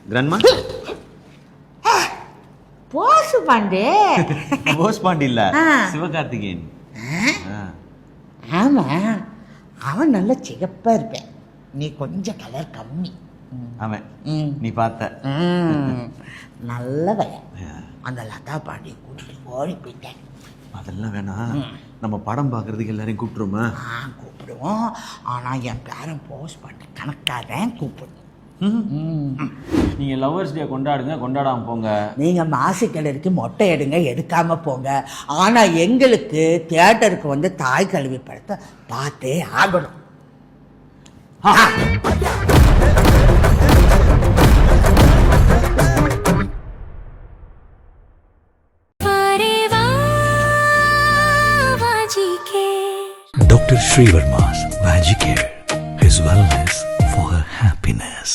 Grandma போசு Pandey. Bose Pandi இல்ல, சிவகார்த்திகேயன். ஆமா, அவன் நல்ல சிகப்பா இருப்பேன், நீ கொஞ்சம் கலர் கம்மி. அவன் நீ பார்த்த நல்ல பையன். அந்த லதா பாண்டி கூட்டிட்டு ஓடி போயிட்டேன். அதெல்லாம் வேணாம், நம்ம படம் பார்க்கறதுக்கு எல்லாரையும் கூப்பிட்டுருமா? கூப்பிடுவோம், ஆனா என் பேரன் போஸ்ட் பண்ண கணக்காக தான் கூப்பிடணும். நீங்க லவ்வர்ஸ் டே கொண்டாடுங்க, கொண்டாடாம போங்க. நீங்க மாசிக்கிழருக்கு மொட்டை எடுங்க, எடுக்காம போங்க. ஆனா எங்களுக்கு தியேட்டருக்கு வந்து தாய் கல்வி படத்தை பார்த்தே ஆகணும். Dr. Srivarma's Magic Care, his wellness for her happiness.